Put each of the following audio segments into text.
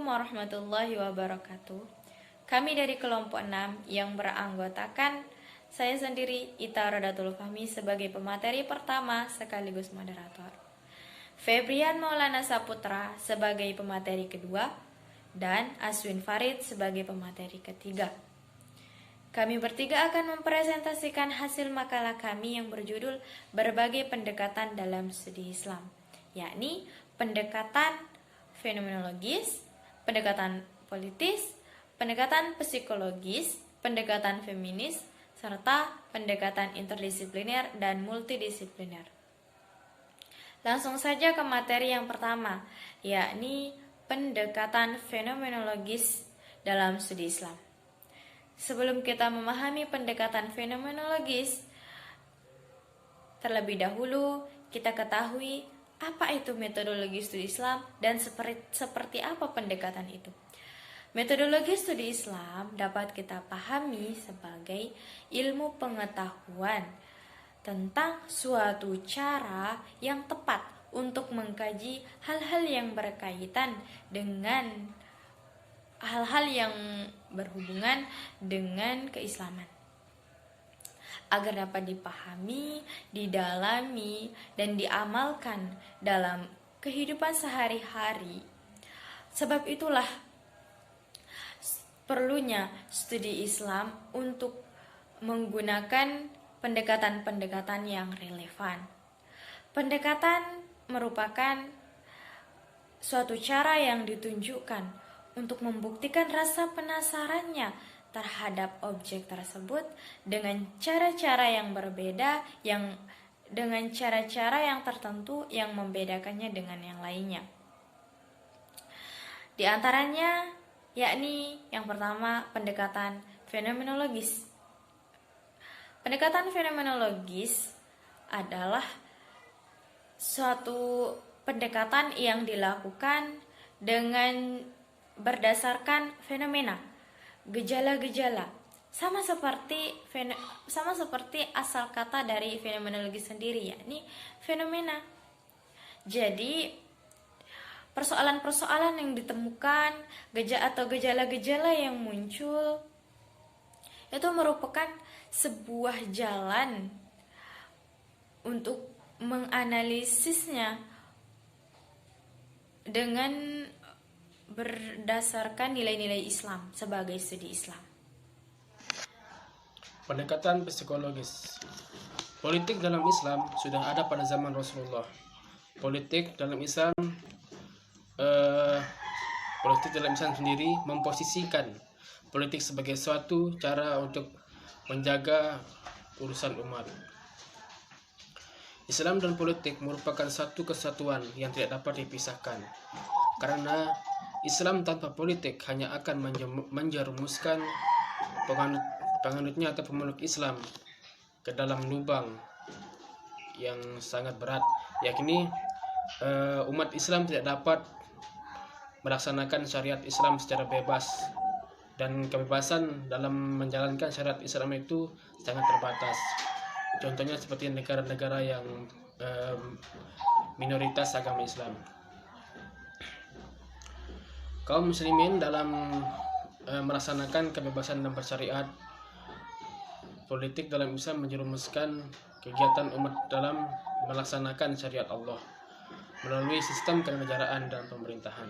Assalamualaikum warahmatullahi wabarakatuh. Kami dari kelompok 6 yang beranggotakan saya sendiri, Ita Rodatul Fahmi sebagai pemateri pertama sekaligus moderator, Febrian Maulana Saputra sebagai pemateri kedua, dan Aswin Farid sebagai pemateri ketiga. Kami bertiga akan mempresentasikan hasil makalah kami yang berjudul Berbagai Pendekatan dalam Studi Islam, yakni pendekatan fenomenologis, pendekatan politis, pendekatan psikologis, pendekatan feminis, serta pendekatan interdisipliner dan multidisipliner. Langsung saja ke materi yang pertama, yakni pendekatan fenomenologis dalam studi Islam. Sebelum kita memahami pendekatan fenomenologis, terlebih dahulu kita ketahui apa itu metodologi studi Islam dan seperti apa pendekatan itu. Metodologi studi Islam dapat kita pahami sebagai ilmu pengetahuan tentang suatu cara yang tepat untuk mengkaji hal-hal yang berkaitan dengan hal-hal yang berhubungan dengan keislaman, agar dapat dipahami, didalami, dan diamalkan dalam kehidupan sehari-hari. Sebab itulah perlunya studi Islam untuk menggunakan pendekatan-pendekatan yang relevan. Pendekatan merupakan suatu cara yang ditunjukkan untuk membuktikan rasa penasarannya terhadap objek tersebut dengan cara-cara yang berbeda, dengan cara-cara yang tertentu yang membedakannya dengan yang lainnya. Di antaranya yakni yang pertama pendekatan fenomenologis. Pendekatan fenomenologis adalah suatu pendekatan yang dilakukan dengan berdasarkan fenomena, gejala-gejala, sama seperti asal kata dari fenomenologi sendiri, yakni fenomena. Jadi persoalan-persoalan yang ditemukan, gejala-gejala yang muncul itu merupakan sebuah jalan untuk menganalisisnya dengan berdasarkan nilai-nilai Islam sebagai studi Islam. Pendekatan psikologis. Politik dalam Islam sudah ada pada zaman Rasulullah. Politik dalam Islam sendiri memposisikan politik sebagai suatu cara untuk menjaga urusan umat. Islam dan politik merupakan satu kesatuan yang tidak dapat dipisahkan, karena Islam tanpa politik hanya akan menjerumuskan penganutnya atau pemeluk Islam ke dalam lubang yang sangat berat, yakni umat Islam tidak dapat melaksanakan syariat Islam secara bebas, dan kebebasan dalam menjalankan syariat Islam itu sangat terbatas. Contohnya seperti negara-negara yang minoritas agama Islam. Kaum muslimin dalam melaksanakan kebebasan dan bersyariat, politik dalam Islam menjerumuskan kegiatan umat dalam melaksanakan syariat Allah melalui sistem kenegaraan dan pemerintahan.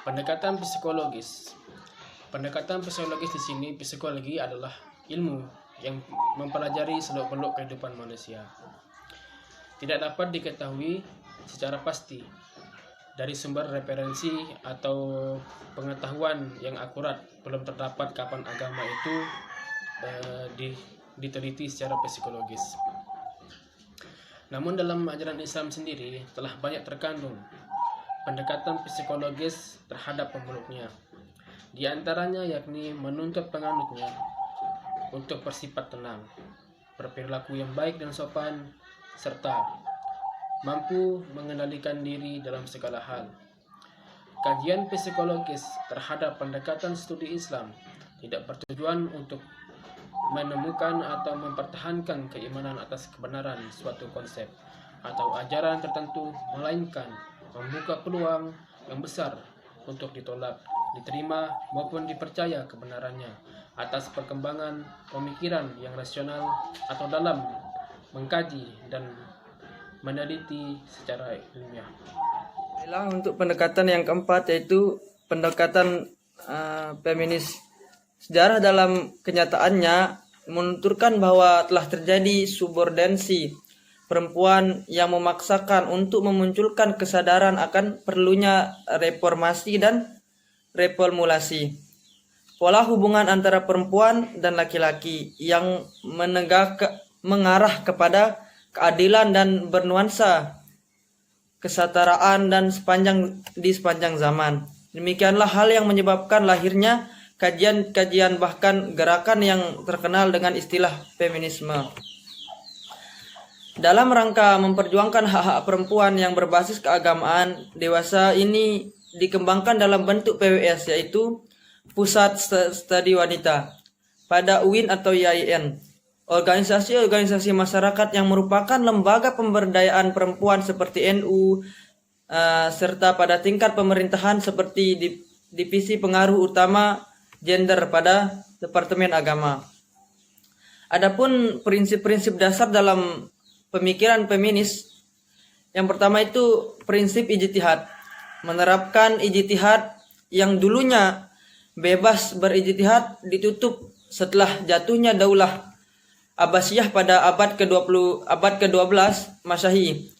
Pendekatan psikologis. Pendekatan psikologis di sini, psikologi adalah ilmu yang mempelajari seluk-beluk kehidupan manusia. Tidak dapat diketahui secara pasti dari sumber referensi atau pengetahuan yang akurat. Belum terdapat kapan agama itu diteliti secara psikologis. Namun dalam ajaran Islam sendiri telah banyak terkandung pendekatan psikologis terhadap pemeluknya. Di antaranya yakni menuntut penganutnya untuk bersifat tenang, berperilaku yang baik dan sopan, serta mampu mengendalikan diri dalam segala hal. Kajian psikologis terhadap pendekatan studi Islam tidak bertujuan untuk menemukan atau mempertahankan keimanan atas kebenaran suatu konsep atau ajaran tertentu, melainkan membuka peluang yang besar untuk ditolak, diterima maupun dipercaya kebenarannya atas perkembangan pemikiran yang rasional atau dalam mengkaji dan meneliti secara ilmiah. Baiklah, untuk pendekatan yang keempat yaitu pendekatan feminis. Sejarah dalam kenyataannya menuturkan bahwa telah terjadi subordinasi perempuan yang memaksakan untuk memunculkan kesadaran akan perlunya reformasi dan reformulasi. Pola hubungan antara perempuan dan laki-laki yang mengarah kepada keadilan dan bernuansa kesetaraan dan sepanjang zaman. Demikianlah hal yang menyebabkan lahirnya kajian-kajian bahkan gerakan yang terkenal dengan istilah feminisme. Dalam rangka memperjuangkan hak-hak perempuan yang berbasis keagamaan dewasa ini dikembangkan dalam bentuk PWS, yaitu Pusat Studi Wanita pada UIN atau IAIN. Organisasi-organisasi masyarakat yang merupakan lembaga pemberdayaan perempuan seperti NU, serta pada tingkat pemerintahan seperti divisi pengaruh utama gender pada Departemen Agama. Adapun prinsip-prinsip dasar dalam pemikiran feminis, yang pertama itu prinsip ijtihad. Menerapkan ijtihad yang dulunya bebas berijtihad ditutup setelah jatuhnya Daulah Abbasiyah pada abad ke-12 Masehi.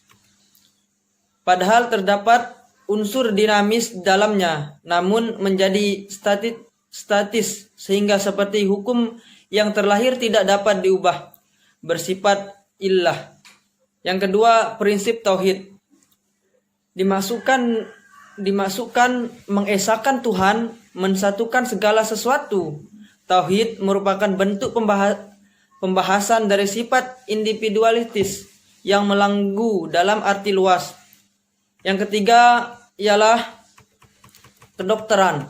Padahal terdapat unsur dinamis dalamnya, namun menjadi statis sehingga seperti hukum yang terlahir tidak dapat diubah, bersifat illah. Yang kedua, prinsip tauhid. Dimasukkan mengesahkan Tuhan, mensatukan segala sesuatu. Tauhid merupakan bentuk pembahasan dari sifat individualistis yang melanggu dalam arti luas. Yang ketiga ialah kedokteran.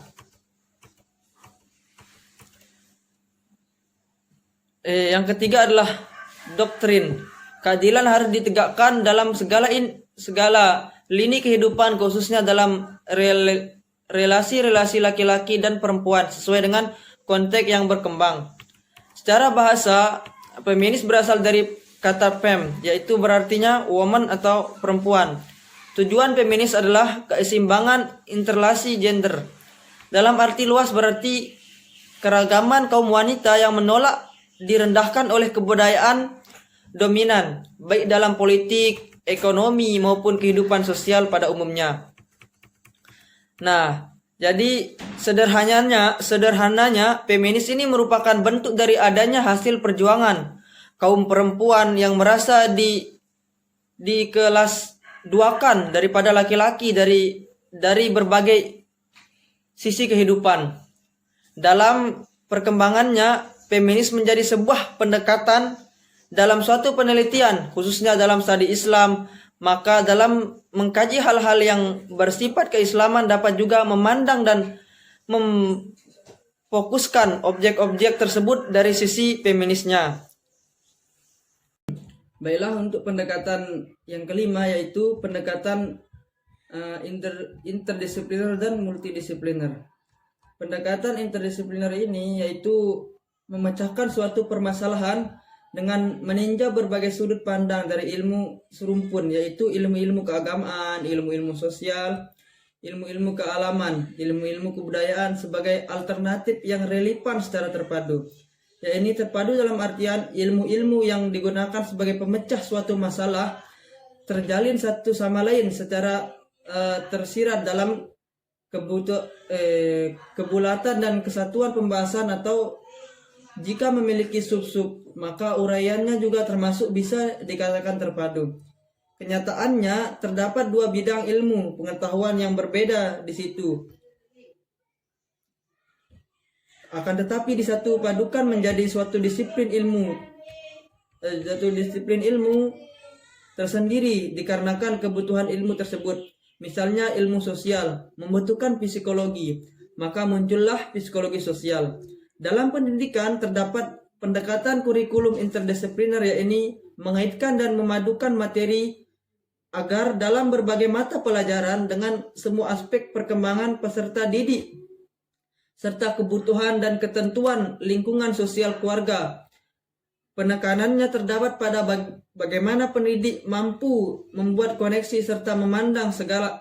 Yang ketiga adalah doktrin. Keadilan harus ditegakkan dalam segala lini kehidupan, khususnya dalam relasi-relasi laki-laki dan perempuan sesuai dengan konteks yang berkembang. Secara bahasa, feminis berasal dari kata fem, yaitu berartinya woman atau perempuan. Tujuan feminis adalah keseimbangan interrelasi gender. Dalam arti luas berarti keragaman kaum wanita yang menolak direndahkan oleh kebudayaan dominan, baik dalam politik, ekonomi maupun kehidupan sosial pada umumnya. Nah, jadi sederhananya feminis ini merupakan bentuk dari adanya hasil perjuangan kaum perempuan yang merasa di kelas duakan daripada laki-laki dari berbagai sisi kehidupan. Dalam perkembangannya, feminis menjadi sebuah pendekatan dalam suatu penelitian, khususnya dalam studi Islam. Maka dalam mengkaji hal-hal yang bersifat keislaman dapat juga memandang dan memfokuskan objek-objek tersebut dari sisi feminisnya. Baiklah, untuk pendekatan yang kelima yaitu pendekatan interdisipliner dan multidisipliner. Pendekatan interdisipliner ini yaitu memecahkan suatu permasalahan dengan meninjau berbagai sudut pandang dari ilmu serumpun, yaitu ilmu-ilmu keagamaan, ilmu-ilmu sosial, ilmu-ilmu kealaman, ilmu-ilmu kebudayaan sebagai alternatif yang relevan secara terpadu. Ya, ini terpadu dalam artian ilmu-ilmu yang digunakan sebagai pemecah suatu masalah terjalin satu sama lain secara tersirat dalam kebulatan dan kesatuan pembahasan, atau jika memiliki sub-sub, maka uraiannya juga termasuk bisa dikatakan terpadu. Kenyataannya terdapat dua bidang ilmu pengetahuan yang berbeda di situ. Akan tetapi di satu padukan menjadi suatu disiplin ilmu tersendiri dikarenakan kebutuhan ilmu tersebut. Misalnya ilmu sosial membutuhkan psikologi, maka muncullah psikologi sosial. Dalam pendidikan terdapat pendekatan kurikulum interdisipliner, yaitu mengaitkan dan memadukan materi agar dalam berbagai mata pelajaran dengan semua aspek perkembangan peserta didik serta kebutuhan dan ketentuan lingkungan sosial keluarga. Penekanannya terdapat pada bagaimana pendidik mampu membuat koneksi serta memandang segala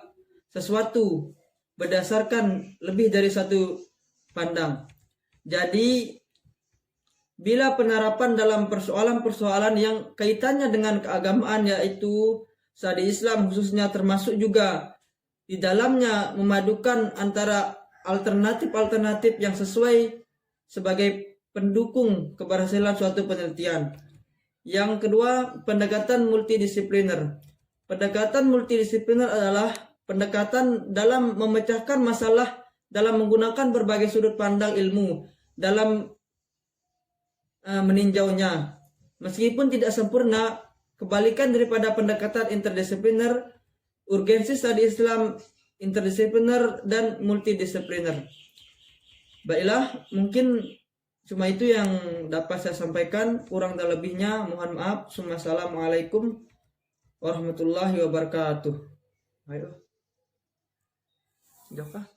sesuatu berdasarkan lebih dari satu pandang. Jadi, bila penerapan dalam persoalan-persoalan yang kaitannya dengan keagamaan yaitu studi Islam khususnya termasuk juga di dalamnya memadukan antara alternatif-alternatif yang sesuai sebagai pendukung keberhasilan suatu penelitian. Yang kedua, pendekatan multidisipliner. Pendekatan multidisipliner adalah pendekatan dalam memecahkan masalah dalam menggunakan berbagai sudut pandang ilmu dalam meninjaunya. Meskipun tidak sempurna, kebalikan daripada pendekatan interdisipliner, urgensi studi Islam interdisipliner dan multidisipliner. Baiklah, mungkin cuma itu yang dapat saya sampaikan. Kurang dan lebihnya mohon maaf. Assalamualaikum warahmatullahi wabarakatuh. Ayo. Jawab.